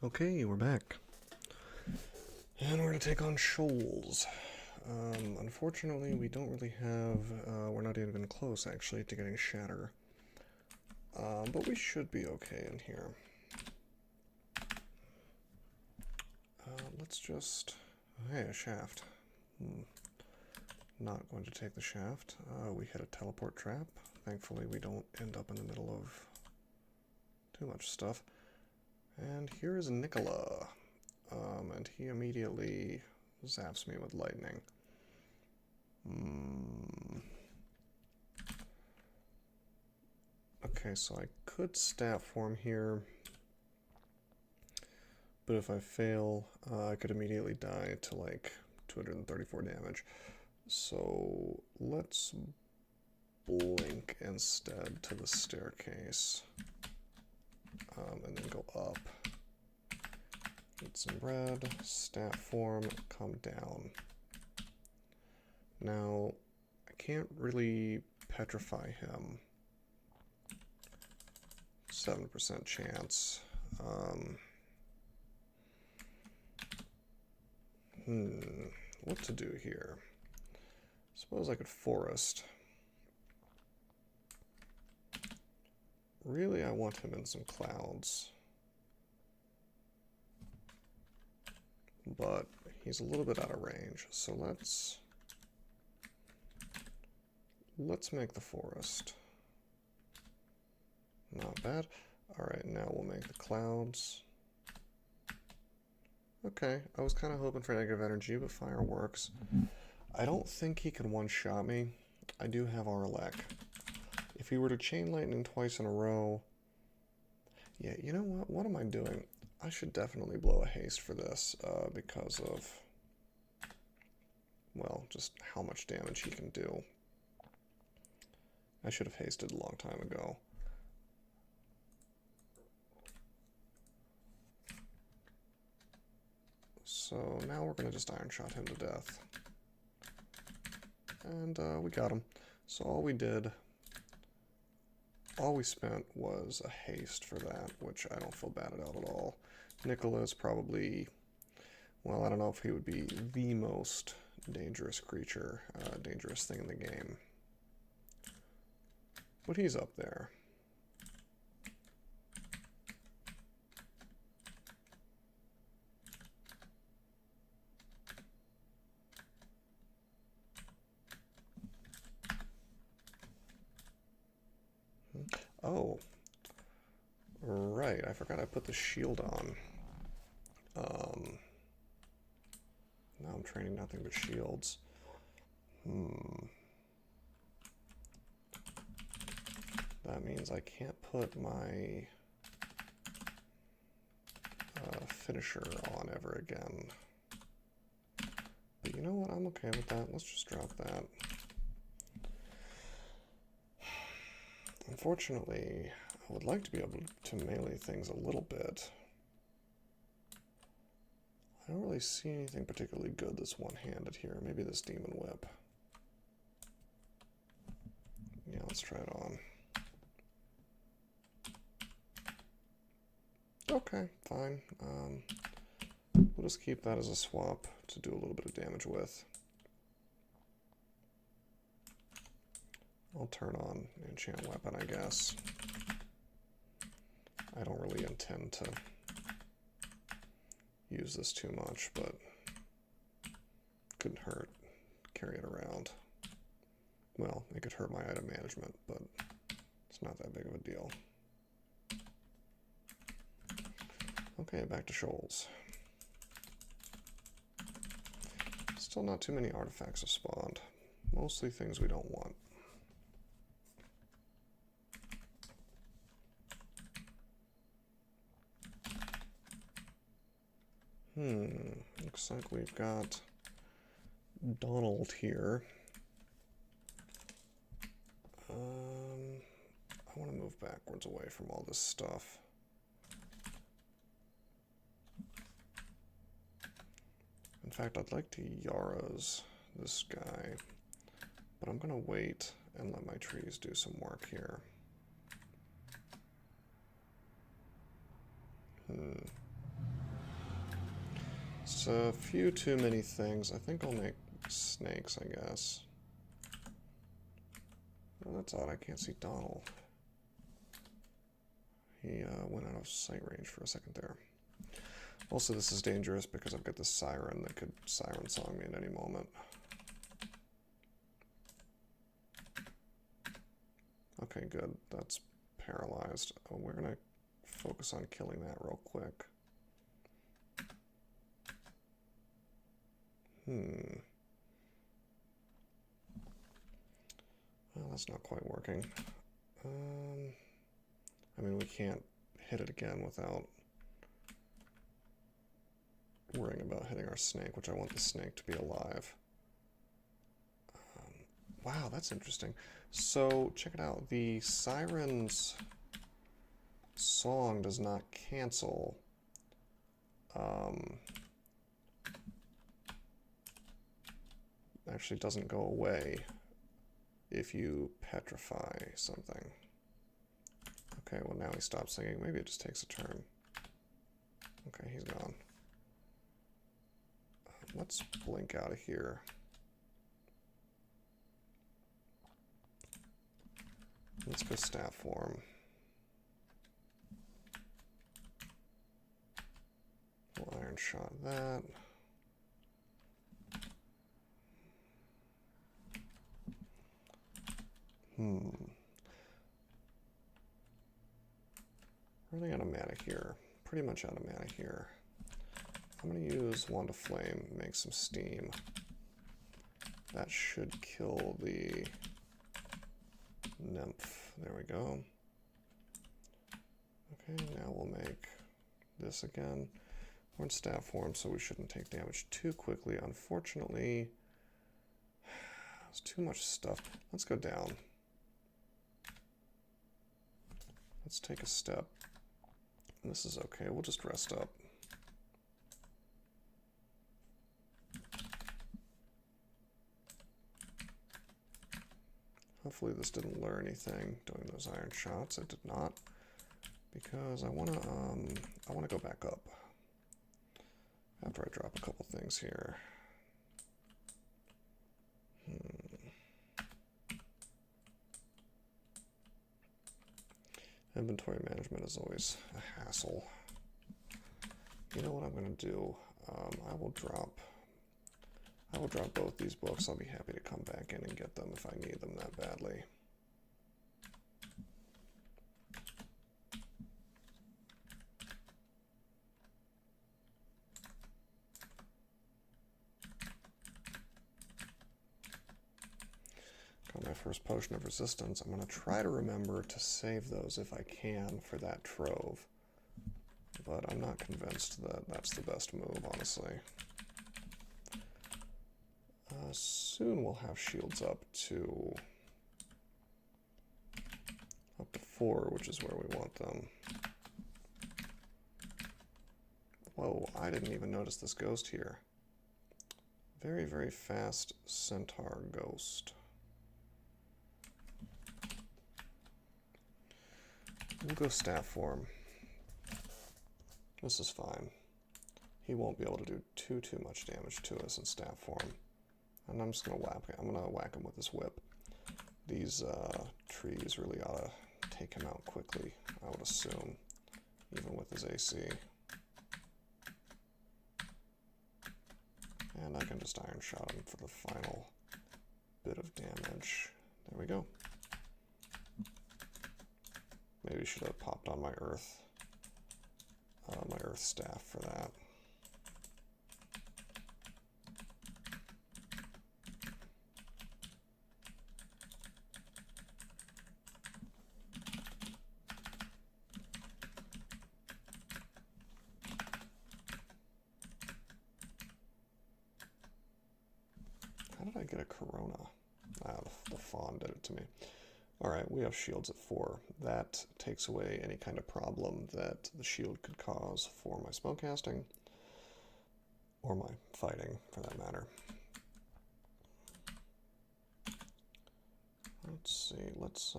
Okay, we're back. And we're going to take on Shoals. Unfortunately, we don't really have... we're not even close, actually, to getting Shatter. But we should be okay in here. Let's just... Hey, a shaft. Not going to take the shaft. We hit a teleport trap. Thankfully, we don't end up in the middle of too much stuff. And here is Nicola. And he immediately zaps me with lightning. Okay, so I could stat form here. But if I fail, I could immediately die to like 234 damage. So let's blink instead to the staircase. And then go up. Eat some bread, stat form, come down. Now, I can't really petrify him. 7% chance. What to do here? Suppose I could forest. Really, I want him in some clouds. But he's a little bit out of range, so let's make the forest. Not bad. Alright, now we'll make the clouds. Okay, I was kind of hoping for negative energy, but fire works. I don't think he can one-shot me. I do have Arlek. If he were to chain lightning twice in a row... Yeah, you know what? What am I doing? I should definitely blow a haste for this, because of... well, just how much damage he can do. I should have hasted a long time ago. So now we're going to just Iron Shot him to death. And we got him. So all we spent was a haste for that, which I don't feel bad about at all. Nicola is probably, well, I don't know if he would be the most dangerous creature, dangerous thing in the game. But he's up there. Oh, right, I forgot I put the shield on. Now I'm training nothing but shields. That means I can't put my finisher on ever again. But you know what, I'm okay with that. Let's just drop that. Unfortunately, I would like to be able to melee things a little bit. I don't really see anything particularly good that's one-handed here. Maybe this Demon Whip. Yeah, let's try it on. Okay, fine. We'll just keep that as a swap to do a little bit of damage with. I'll turn on Enchant Weapon, I guess. I don't really intend to use this too much, but couldn't hurt. Carry it around. Well, it could hurt my item management, but it's not that big of a deal. Okay, back to Shoals. Still not too many artifacts have spawned. Mostly things we don't want. Looks like we've got Donald here. I want to move backwards away from all this stuff. In fact, I'd like to Yara's this guy, but I'm going to wait and let my trees do some work here. It's a few too many things. I think I'll make snakes, I guess. Oh, that's odd. I can't see Donald. He went out of sight range for a second there. Also, this is dangerous because I've got this siren that could siren song me at any moment. Okay, good. That's paralyzed. Oh, we're going to focus on killing that real quick. Well, that's not quite working. I mean, we can't hit it again without worrying about hitting our snake, which I want the snake to be alive. Wow, that's interesting. So, check it out. The siren's song does not cancel. Actually doesn't go away if you petrify something. Okay, well now he stops singing. Maybe it just takes a turn. Okay, he's gone. Let's blink out of here. Let's go staff form. We'll iron shot that. Running out of mana here. Pretty much out of mana here. I'm going to use Wand of Flame, make some steam. That should kill the nymph. There we go. Okay, now we'll make this again. We're in staff form, so we shouldn't take damage too quickly. Unfortunately, there's too much stuff. Let's go down. Let's take a step. This is okay, we'll just rest up. Hopefully this didn't lure anything doing those iron shots. It did not, because I wanna go back up after I drop a couple things here. Inventory management is always a hassle. You know what I'm going to do? I will drop both these books. I'll be happy to come back in and get them if I need them that badly. Got my first potion of resistance. I'm going to try to remember to save those if I can for that trove. But I'm not convinced that that's the best move, honestly. Soon we'll have shields up to 4, which is where we want them. Whoa, I didn't even notice this ghost here. Very, very fast centaur ghost. We'll go staff form. This is fine. He won't be able to do too much damage to us in staff form. And I'm just gonna whack him with this whip. These trees really ought to take him out quickly, I would assume, even with his AC. And I can just iron shot him for the final bit of damage. There we go. Maybe should have popped on my earth staff for that. How did I get a corona? The fawn did it to me. Alright, we have shields at 4. That takes away any kind of problem that the shield could cause for my spellcasting, or my fighting, for that matter. Let's see, let's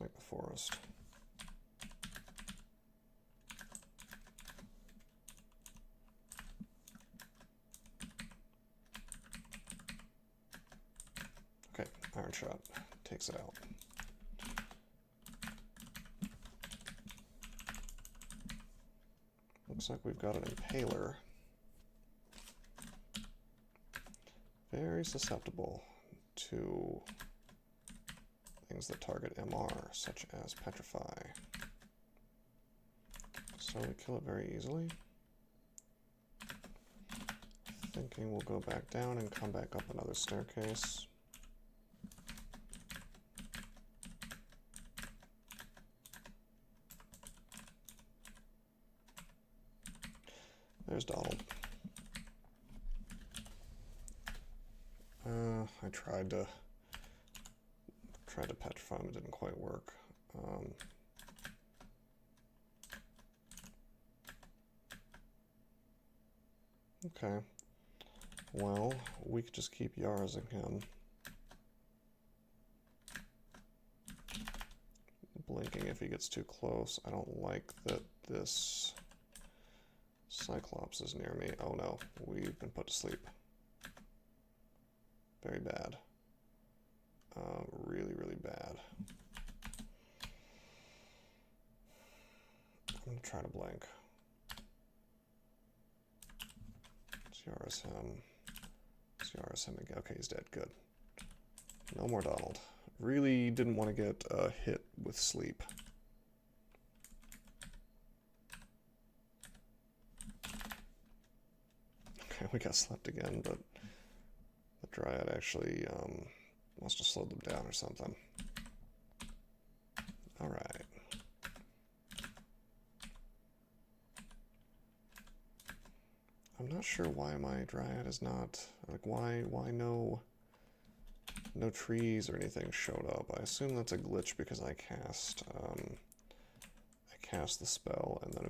make the forest. Iron Shot takes it out. Looks like we've got an Impaler. Very susceptible to things that target MR, such as Petrify. So we kill it very easily. Thinking we'll go back down and come back up another staircase. There's Donald. I tried to petrify him, it didn't quite work. Okay. Well, we could just keep Yarzing him. Blinking if he gets too close. I don't like that this Cyclops is near me. Oh no, we've been put to sleep. Very bad. Really, really bad. I'm gonna try to blink. Yaris him. Yaris him again. Okay, he's dead. Good. No more Donald. Really didn't want to get hit with sleep. Okay, we got slept again, but the Dryad actually must have slowed them down or something. Alright. I'm not sure why my Dryad is not, like, why no trees or anything showed up. I assume that's a glitch because I cast the spell and then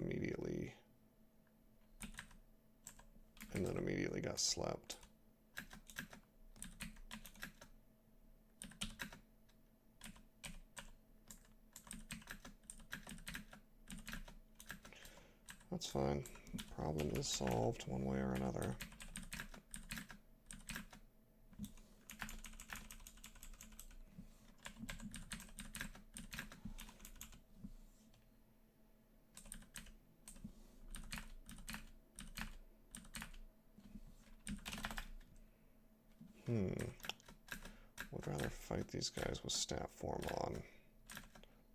immediately got slept. That's fine. Problem is solved one way or another. Would rather fight these guys with staff form on.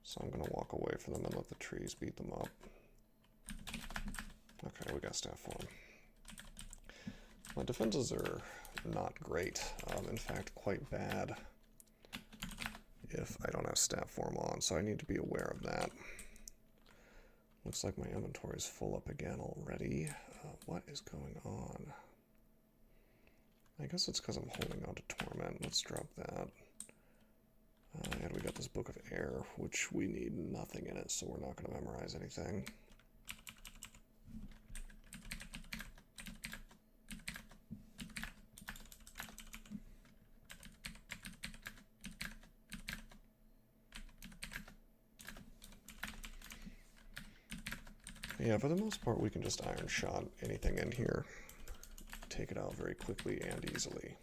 So I'm gonna walk away from them and let the trees beat them up. Okay, we got staff form. My defenses are not great. In fact, quite bad if I don't have staff form on, so I need to be aware of that. Looks like my inventory is full up again already. What is going on? I guess it's because I'm holding on to Torment. Let's drop that. And we got this Book of Air, which we need nothing in it, so we're not going to memorize anything. Yeah, for the most part, we can just Iron Shot anything in here. Take it out very quickly and easily.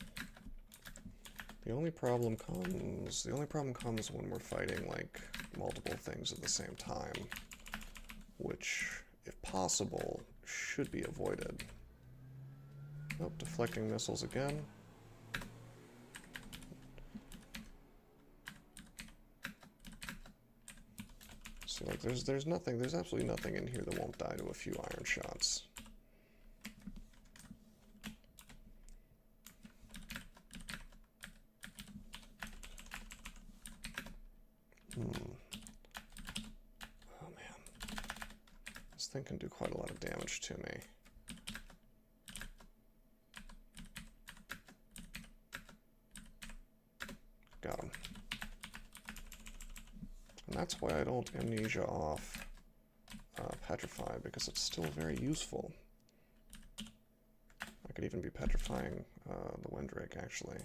The only problem comes when we're fighting, like, multiple things at the same time, which, if possible, should be avoided. Oh, deflecting missiles again. So, like, there's absolutely nothing in here that won't die to a few Iron Shots. Oh man, this thing can do quite a lot of damage to me. Got him. And that's why I don't amnesia off Petrify, because it's still very useful. I could even be petrifying the Windrake, actually.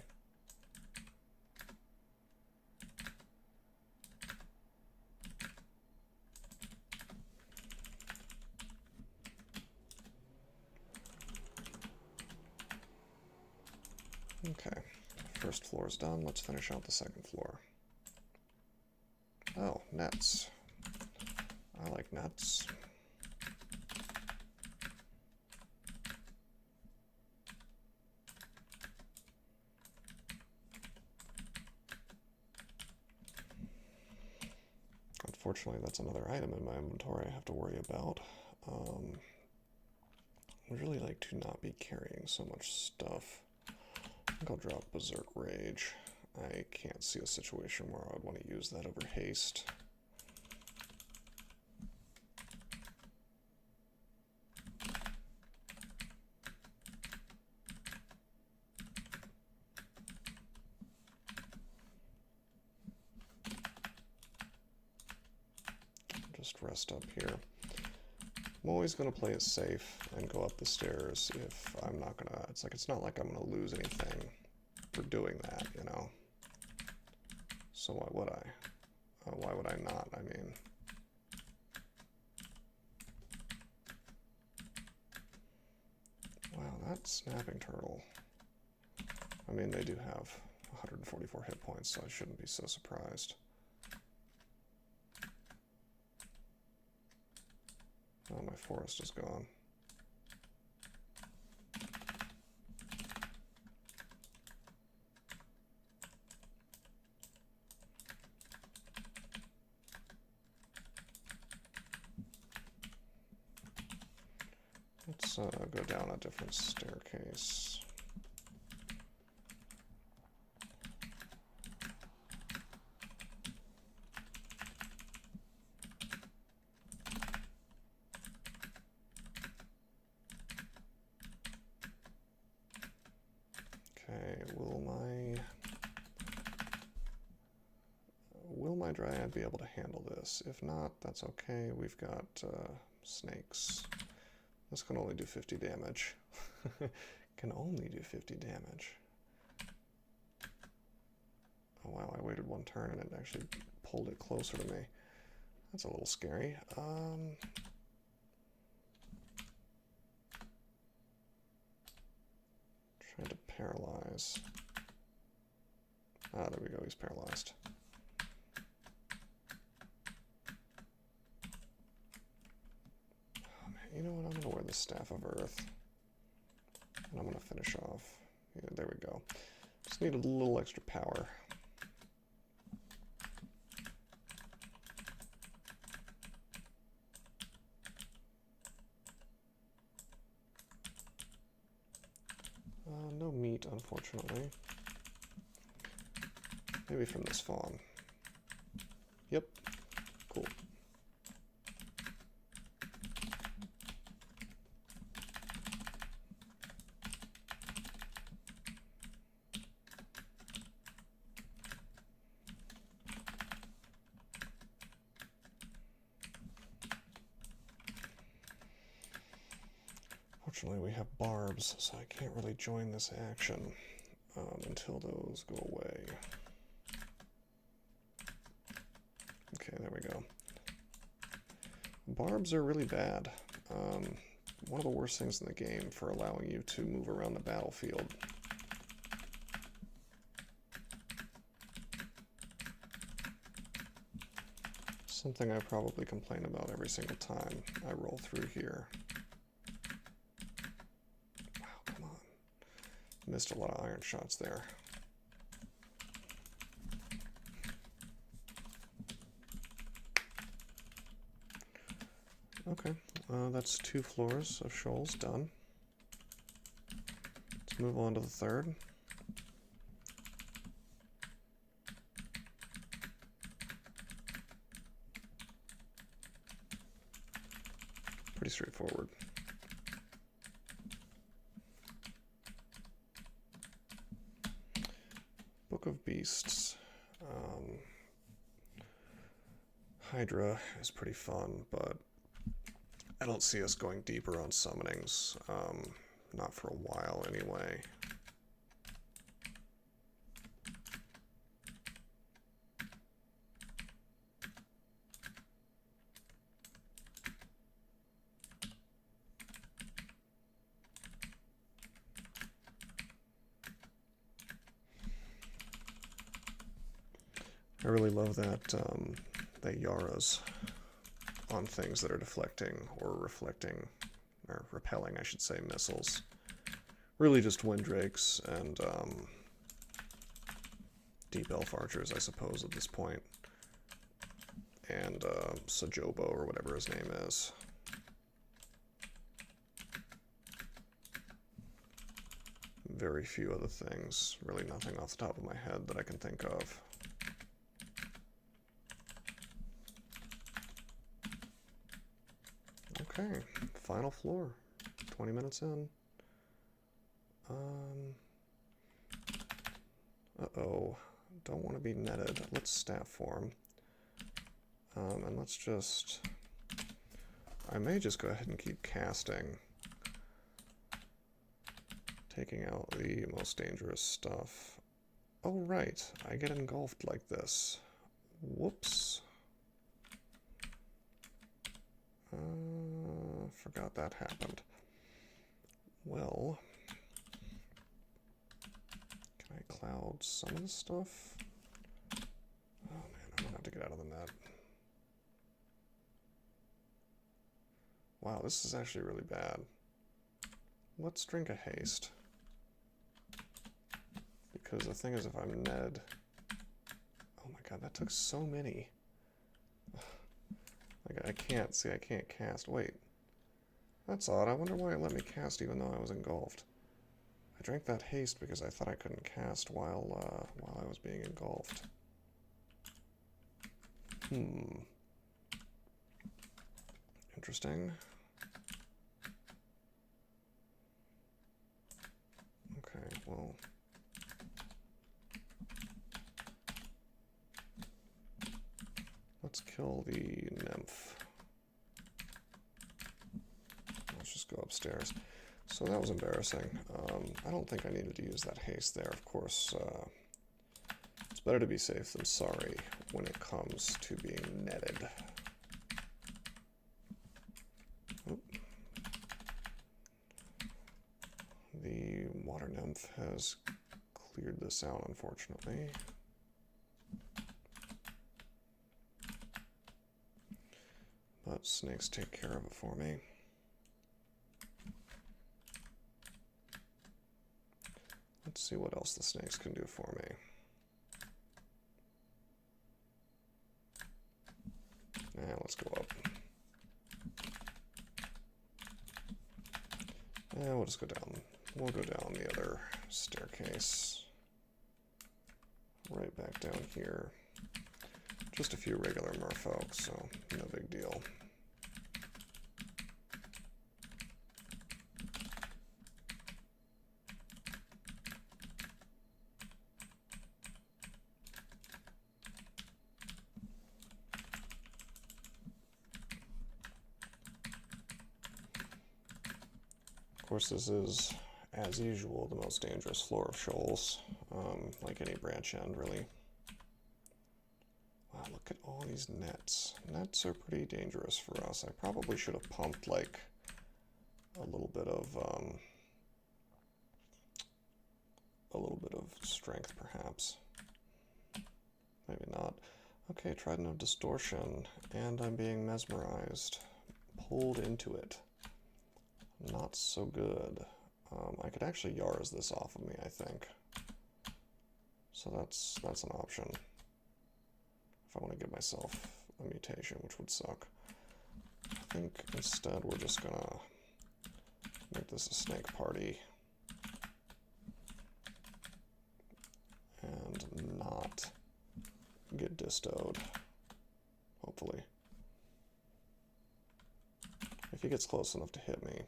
Okay, First floor is done. Let's finish out the second floor. Oh, nets. I like nets. Unfortunately, that's another item in my inventory I have to worry about. I'd really like to not be carrying so much stuff. I think I'll drop Berserk Rage. I can't see a situation where I would want to use that over haste. Just rest up here. I'm always going to play it safe and go up the stairs if I'm not going to... It's not like I'm going to lose anything for doing that, you know? So why would I? Why would I not? I mean... Wow, that snapping turtle. I mean, they do have 144 hit points, so I shouldn't be so surprised. Oh, my forest is gone. Let's go down a different staircase. Okay, will my dryad be able to handle this? If not, that's okay. We've got snakes. This can only do 50 damage. Can only do 50 damage. Oh wow, I waited one turn and it actually pulled it closer to me. That's a little scary. Trying to paralyze. Ah, there we go, he's paralyzed. Oh, man, you know what, I'm gonna wear the Staff of Earth. And I'm gonna finish off. Yeah, there we go. Just need a little extra power. No meat, unfortunately. Maybe from this fawn. Yep. Cool. Fortunately, we have barbs, so I can't really join this action until those go away. Okay, there we go. Barbs are really bad. One of the worst things in the game for allowing you to move around the battlefield. Something I probably complain about every single time I roll through here. Missed a lot of iron shots there. Okay, that's 2 floors of Shoals done. Let's move on to the third. Pretty straightforward. Book of Beasts. Hydra is pretty fun, but I don't see us going deeper on summonings. Not for a while anyway. I really love that that Yara's on things that are deflecting or reflecting, or repelling, I should say, missiles. Really just Windrakes and Deep Elf Archers, I suppose, at this point. And Sajobo, or whatever his name is. Very few other things. Really nothing off the top of my head that I can think of. Okay, final floor. 20 minutes in. Uh-oh. Don't want to be netted. Let's staff form. And let's just... I may just go ahead and keep casting. Taking out the most dangerous stuff. Oh, right. I get engulfed like this. Whoops. Forgot that happened. Well, can I cloud some of the stuff? Oh man, I'm gonna have to get out of the net. Wow, this is actually really bad. Let's drink a haste. Because the thing is, if I'm Ned... Oh my god, that took so many. Like, I can't cast. Wait. That's odd. I wonder why it let me cast even though I was engulfed. I drank that haste because I thought I couldn't cast while I was being engulfed. Interesting. Okay, well... Let's kill the nymph. Let's just go upstairs. So that was embarrassing. I don't think I needed to use that haste there. Of course, it's better to be safe than sorry when it comes to being netted. Oop. The water nymph has cleared this out, unfortunately. But snakes take care of it for me. Let's see what else the snakes can do for me. Yeah, let's go up. Yeah, we'll just go down. We'll go down the other staircase. Right back down here. Just a few regular merfolk, so no big deal. Of course, this is, as usual, the most dangerous floor of Shoals, like any branch end, really. Wow, look at all these nets. Nets are pretty dangerous for us. I probably should have pumped, like, a little bit of strength, perhaps. Maybe not. Okay, Trident of Distortion, and I'm being mesmerized. Pulled into it. Not so good. I could actually Yara's this off of me, I think. So that's an option. If I want to give myself a mutation, which would suck. I think instead we're just gonna make this a snake party. And not get distoed. Hopefully. If he gets close enough to hit me,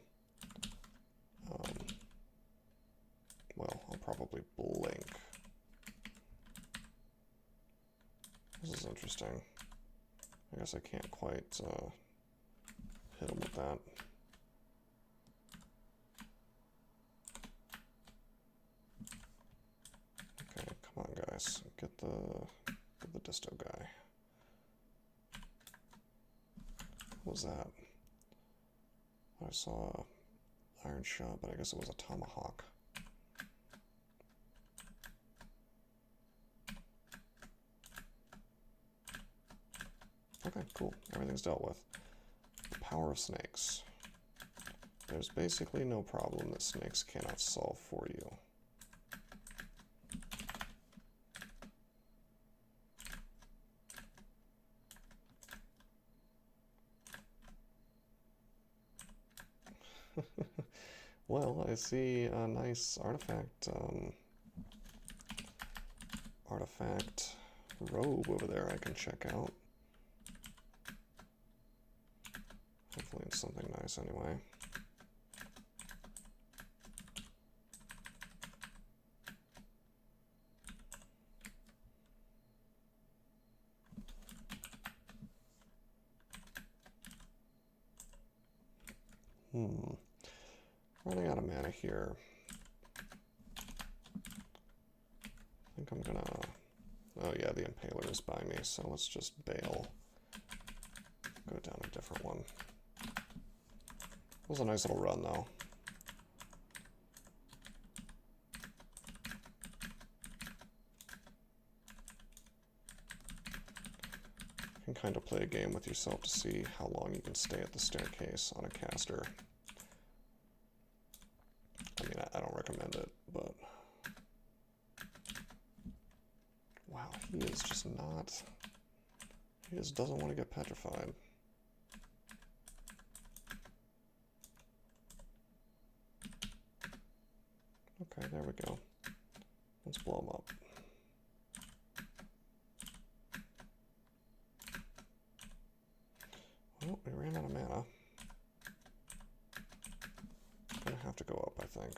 well, I'll probably blink. This is interesting. I guess I can't quite hit him with that. Okay, come on, guys, get the disto guy. What was that? I saw iron shot, but I guess it was a tomahawk. Okay, cool. Everything's dealt with. The power of snakes. There's basically no problem that snakes cannot solve for you. Well, I see a nice artifact robe over there I can check out. Hopefully it's something nice anyway. Running out of mana here. I think I'm gonna... Oh yeah, the Impaler is by me, so let's just bail. Go down a different one. It was a nice little run, though. You can kind of play a game with yourself to see how long you can stay at the staircase on a caster. I mean, I don't recommend it, but... Wow, he is just not... He just doesn't want to get petrified. Okay, there we go. Let's blow him up. Well, we ran out of mana. Gonna have to go up, I think.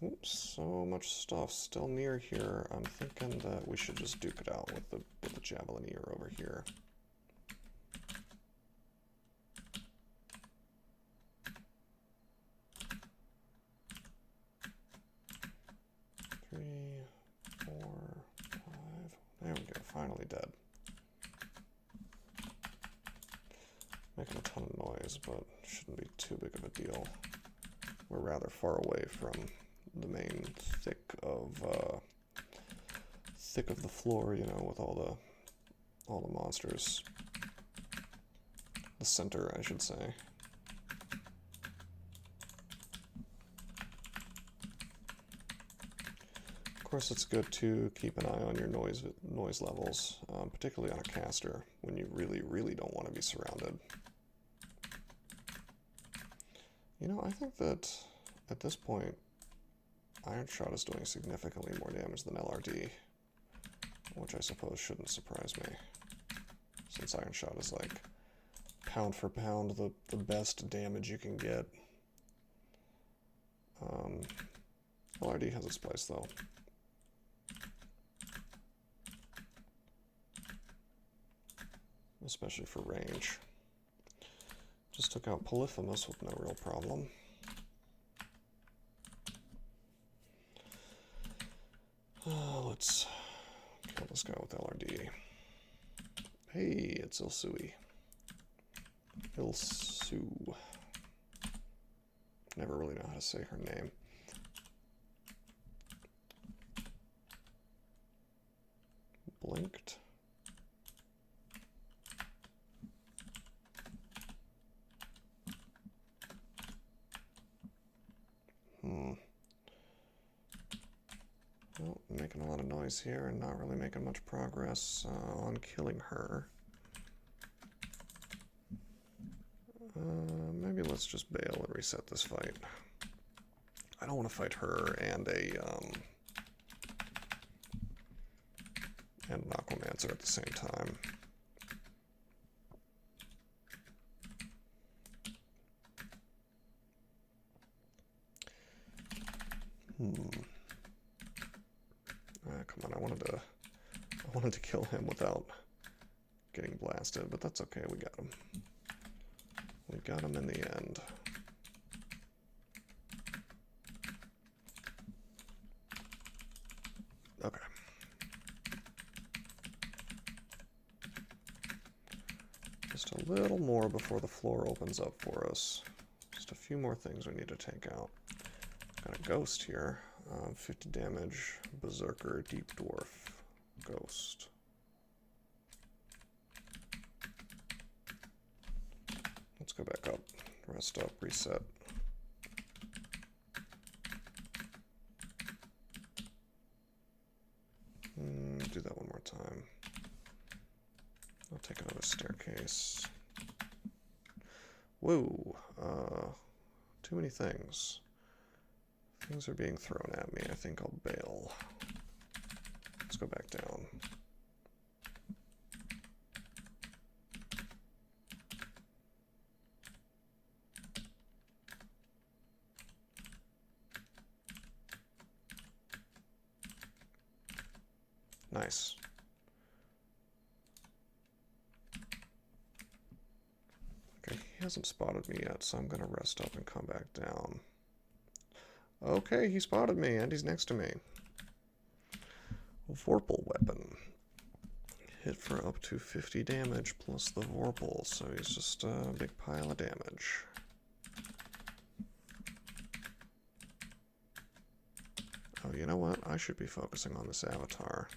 Oops, so much stuff still near here. I'm thinking that we should just duke it out with the Javelineer over here. There we go, finally dead. Making a ton of noise, but shouldn't be too big of a deal. We're rather far away from the main thick of the floor, you know, with all the monsters. The center, I should say. Of course, it's good to keep an eye on your noise levels, particularly on a caster, when you really, really don't want to be surrounded. You know, I think that at this point, Iron Shot is doing significantly more damage than LRD, which I suppose shouldn't surprise me, since Iron Shot is like pound for pound the best damage you can get. LRD has its place though. Especially for range. Just took out Polyphemus with no real problem. Let's kill this guy with LRD. Hey, it's Ilsui. Ilsu. Never really know how to say her name. Blinked. Well, making a lot of noise here and not really making much progress on killing her. Maybe let's just bail and reset this fight. I don't want to fight her and an Aquamancer at the same time. Come on, I wanted to kill him without getting blasted, but that's okay, we got him. We got him in the end. Okay. Just a little more before the floor opens up for us. Just a few more things we need to take out. Got a ghost here. 50 damage, Berserker, Deep Dwarf. Ghost. Let's go back up. Rest up, reset. Do that one more time. I'll take another staircase. Whoa, too many things. Things are being thrown at me. I think I'll bail. Let's go back down. Nice. Okay, he hasn't spotted me yet, so I'm gonna rest up and come back down. Okay, he spotted me, and he's next to me. Vorpal weapon. Hit for up to 50 damage plus the Vorpal, so he's just a big pile of damage. Oh, you know what? I should be focusing on this avatar.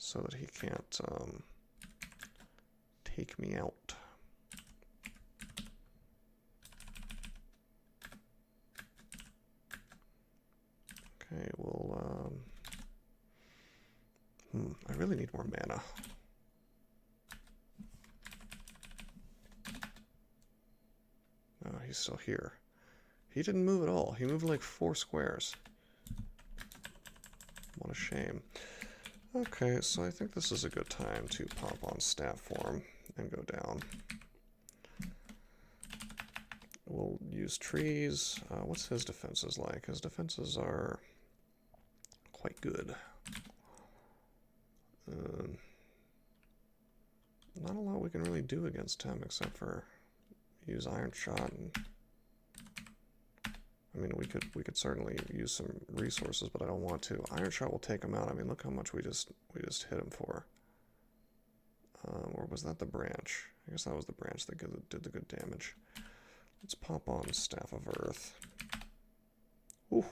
So that he can't take me out. Okay, well, I really need more mana. Oh, he's still here. He didn't move at all. He moved like 4 squares. What a shame. Okay, so I think this is a good time to pop on staff form and go down. We'll use trees. What's his defenses like? His defenses are quite good. Not a lot we can really do against him except for use Iron Shot. And, I mean, we could certainly use some resources, but I don't want to. Iron Shot will take him out. I mean, look how much we just hit him for. Or was that the branch? I guess that was the branch that did the good damage. Let's pop on Staff of Earth. Ooh.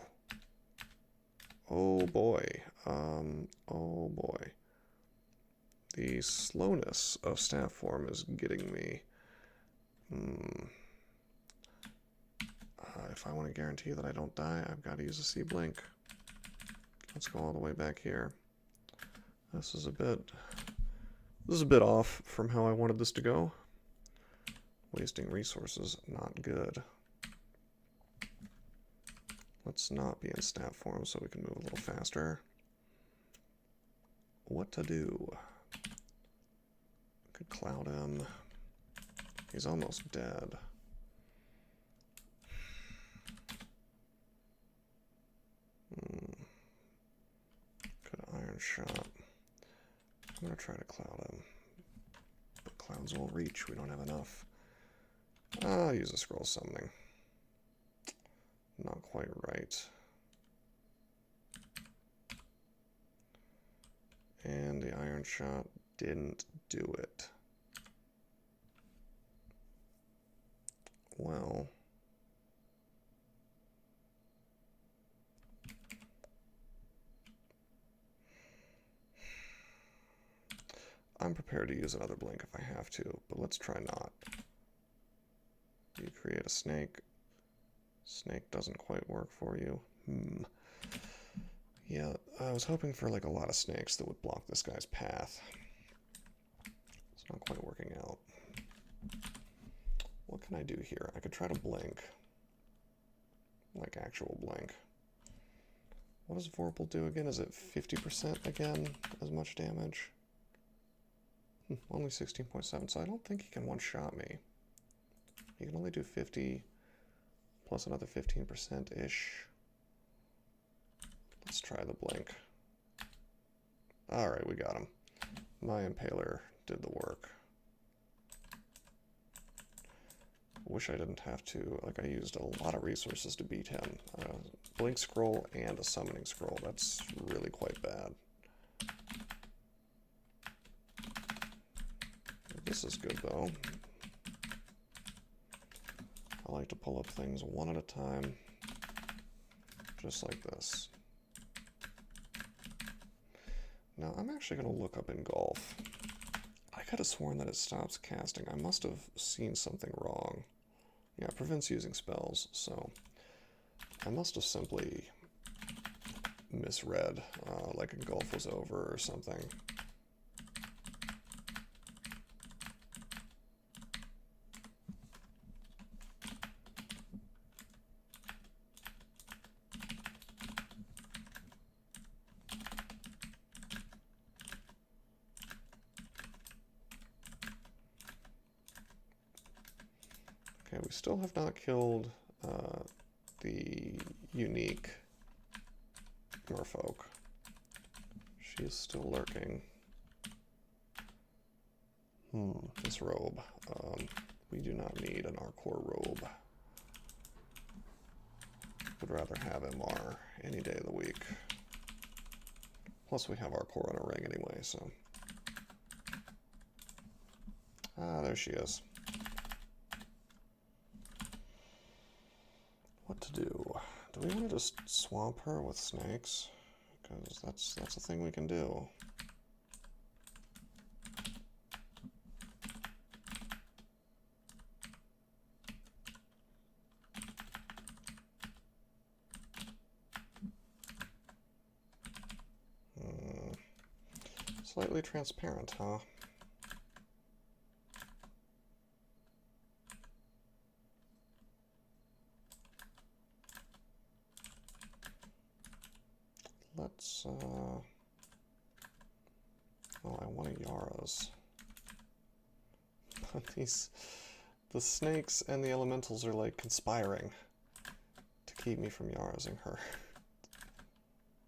Oh boy. Oh boy. The slowness of staff form is getting me. If I want to guarantee that I don't die, I've got to use a Sea Blink. Let's go all the way back here. This is a bit off from how I wanted this to go. Wasting resources, not good. Let's not be in stat form so we can move a little faster. What to do? Could cloud him. He's almost dead. Could Iron Shot. I'm gonna try to cloud him. But clouds will reach, we don't have enough. I'll use a scroll summoning. Not quite right. And the Iron Shot didn't do it. Well. I'm prepared to use another blink if I have to, but let's try not. You create a snake. Snake doesn't quite work for you. Yeah, I was hoping for like a lot of snakes that would block this guy's path. It's not quite working out. What can I do here? I could try to blink. Like actual blink. What does Vorpal do again? Is it 50% again? As much damage? Only 16.7, so I don't think he can one-shot me. He can only do 50 plus another 15%-ish. Let's try the blink. Alright, we got him. My Impaler did the work. Wish I didn't have to, like I used a lot of resources to beat him. Blink scroll and a summoning scroll, that's really quite bad. This is good though. I like to pull up things one at a time, just like this. Now, I'm actually going to look up Engulf. I could have sworn that it stops casting. I must have seen something wrong. Yeah, it prevents using spells, so I must have simply misread, like Engulf was over or something. Okay, we still have not killed the unique merfolk. She is still lurking. This robe. We do not need an Arcor robe. Would rather have MR any day of the week. Plus we have Arcor on a ring anyway, so. Ah, there she is. What to do? Do we want to just swamp her with snakes? Because that's a thing we can do. Slightly transparent, huh? Let's, oh, I want a Yara's. But the snakes and the elementals are like conspiring to keep me from Yarasing her.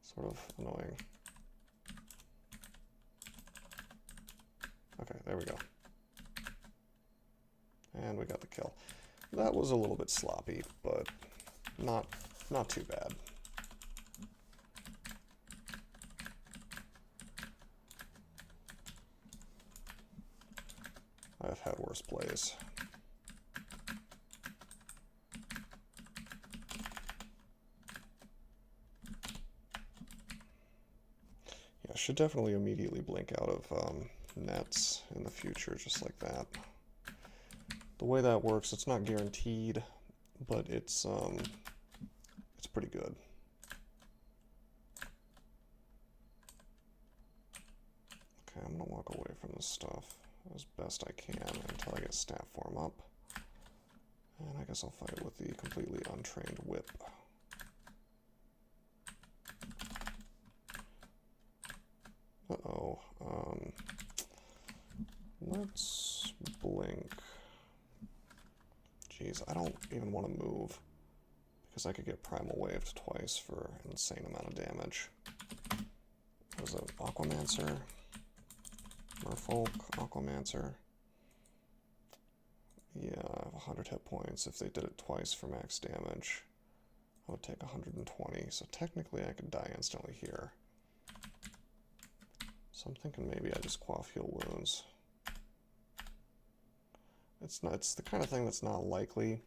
Sort of annoying. Okay, there we go. And we got the kill. That was a little bit sloppy, but not too bad. I've had worse plays. Yeah, I should definitely immediately blink out of nets in the future, just like that. The way that works, it's not guaranteed, but it's pretty good. Okay, I'm gonna walk away from this stuff as best I can until I get stat form up. And I guess I'll fight with the completely untrained whip. Uh-oh. Let's blink. Jeez, I don't even want to move because I could get primal waved twice for an insane amount of damage. What is it? Aquamancer? Merfolk, Aquamancer. Yeah, I have 100 hit points. If they did it twice for max damage, I would take 120. So technically I could die instantly here. So I'm thinking maybe I just quaff heal wounds. It's the kind of thing that's not likely,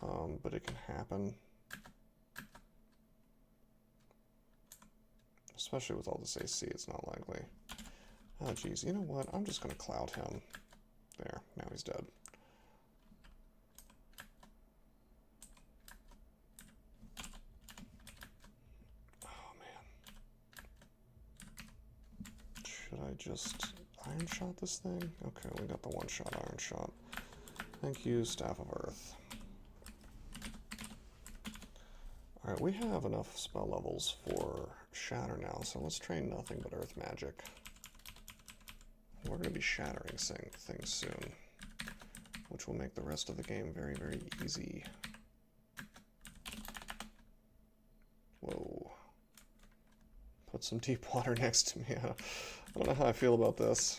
but it can happen. Especially with all this AC, it's not likely. Oh geez, you know what? I'm just gonna cloud him. There, now he's dead. Oh man. Should I just iron shot this thing? Okay, we got the one shot iron shot. Thank you, Staff of Earth. Alright, we have enough spell levels for Shatter now, so let's train nothing but Earth Magic. We're going to be shattering things soon, which will make the rest of the game very, very easy. Whoa. Put some deep water next to me. I don't know how I feel about this.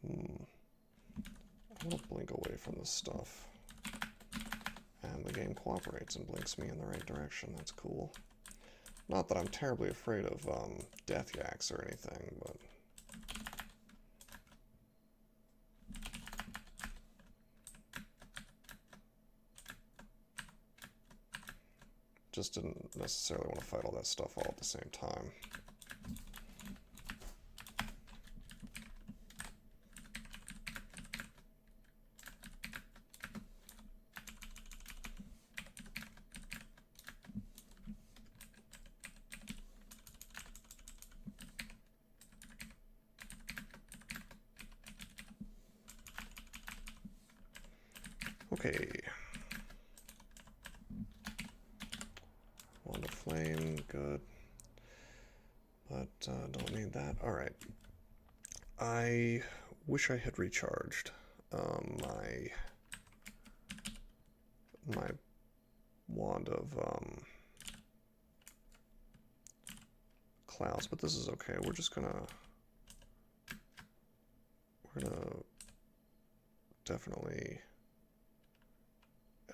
I'm going to blink away from this stuff. And the game cooperates and blinks me in the right direction. That's cool. Not that I'm terribly afraid of death yaks or anything, but... Just didn't necessarily want to fight all that stuff all at the same time. Okay. Wand of Flame, good. But don't need that. Alright. I wish I had recharged my wand of clouds, but this is okay. We're gonna definitely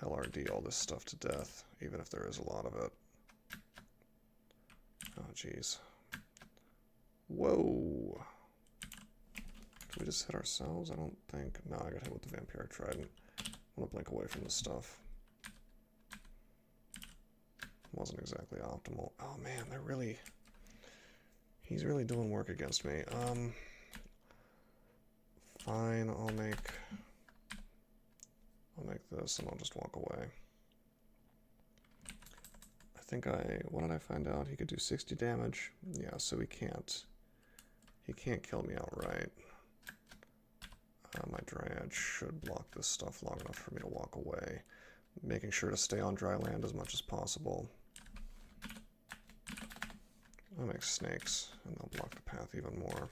LRD all this stuff to death, even if there is a lot of it. Oh, jeez. Whoa! Did we just hit ourselves? I don't think. No, I got hit with the Vampiric Trident. I'm gonna blink away from this stuff. Wasn't exactly optimal. Oh man, he's really doing work against me. Fine, I'll make this and I'll just walk away. I think what did I find out? He could do 60 damage. Yeah, so he can't kill me outright. My Dryad should block this stuff long enough for me to walk away. Making sure to stay on dry land as much as possible. I'll make snakes, and they'll block the path even more.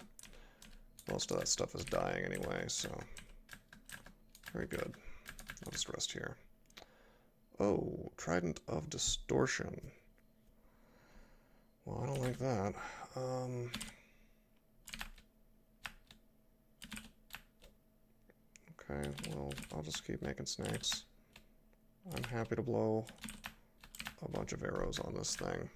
Most of that stuff is dying anyway, so very good. I'll just rest here. Oh, Trident of Distortion. Well, I don't like that. Okay, well, I'll just keep making snakes. I'm happy to blow a bunch of arrows on this thing.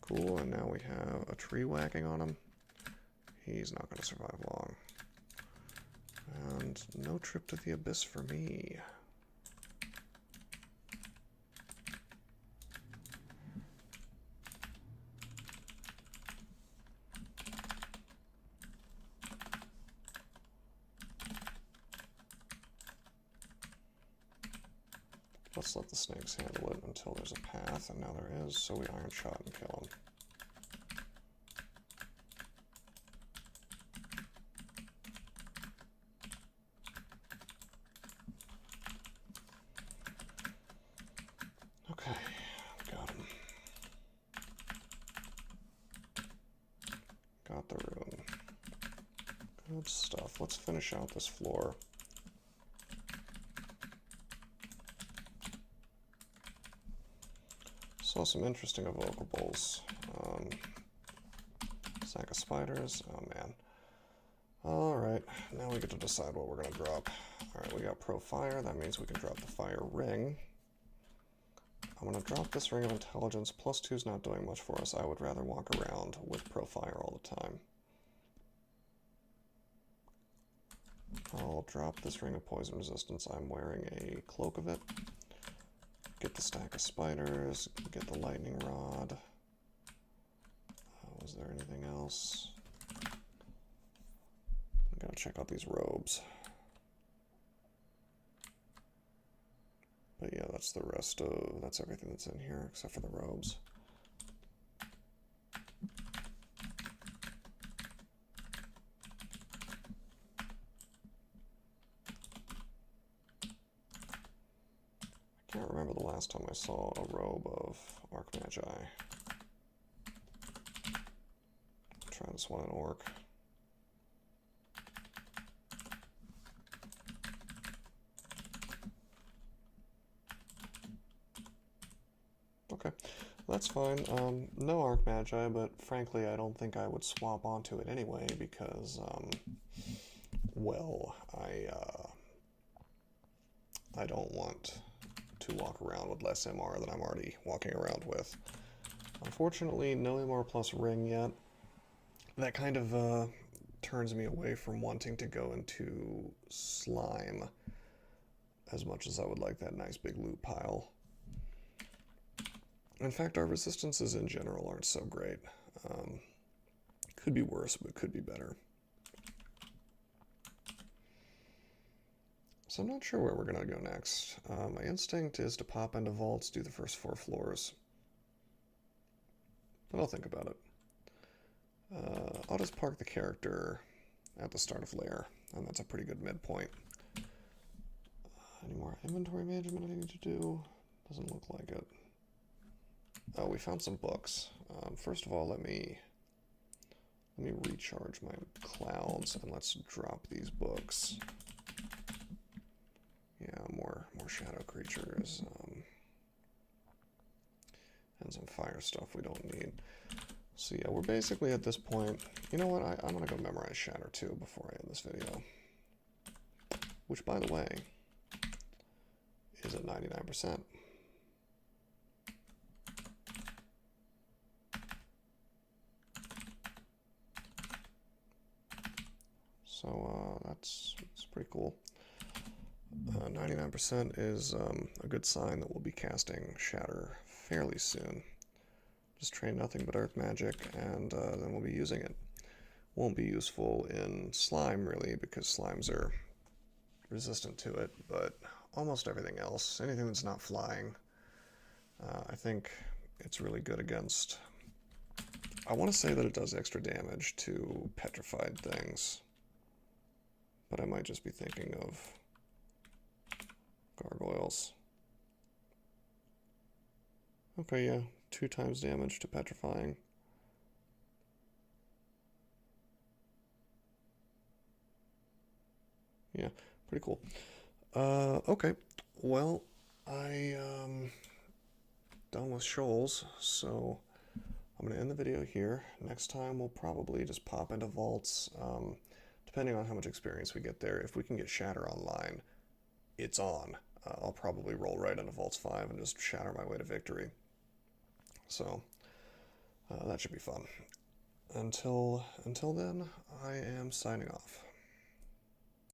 Cool, and now we have a tree whacking on him. He's not going to survive long. And no trip to the abyss for me. Let's let the snakes handle it until there's a path, and now there is, so we Iron Shot and kill him. Okay, got him. Got the rune. Good stuff. Let's finish out this floor. Saw some interesting evocables. Sack of spiders. Oh man. Alright, now we get to decide what we're going to drop. Alright, we got Pro Fire. That means we can drop the Fire Ring. I'm going to drop this Ring of Intelligence. Plus 2's not doing much for us. I would rather walk around with Pro Fire all the time. I'll drop this Ring of Poison Resistance. I'm wearing a cloak of it. Get the stack of spiders, get the lightning rod. Was there anything else? I gotta check out these robes. But yeah, that's that's everything that's in here except for the robes. I can't remember the last time I saw a robe of Archmagi. Try this one in Orc. Okay, that's fine. No Archmagi, but frankly I don't think I would swap onto it anyway because, well, I don't want to walk around with less MR than I'm already walking around with. Unfortunately, no MR plus ring yet. That kind of turns me away from wanting to go into slime. as much as I would like that nice big loot pile. In fact, our resistances in general aren't so great. Could be worse, but could be better. So I'm not sure where we're going to go next. My instinct is to pop into vaults, do the first 4 floors. But I'll think about it. I'll just park the character at the start of lair, and that's a pretty good midpoint. Any more inventory management I need to do? Doesn't look like it. Oh, we found some books. First of all, let me recharge my clouds, and let's drop these books. Yeah, more shadow creatures, and some fire stuff we don't need. So yeah, we're basically at this point. You know what? I'm gonna go memorize Shatter 2 before I end this video. Which, by the way, is at 99%. So that's pretty cool. 99% is a good sign that we'll be casting Shatter fairly soon. Just train nothing but earth magic, and then we'll be using it. Won't be useful in slime, really, because slimes are resistant to it, but almost everything else, anything that's not flying, I think it's really good against. I want to say that it does extra damage to petrified things, but I might just be thinking of gargoyles. Okay, yeah, 2 times damage to petrifying. Yeah, pretty cool. Okay, well, done with Shoals, so I'm going to end the video here. Next time we'll probably just pop into vaults, depending on how much experience we get there. If we can get Shatter online, it's on. I'll probably roll right into Vaults 5 and just shatter my way to victory. So that should be fun. Until then, I am signing off.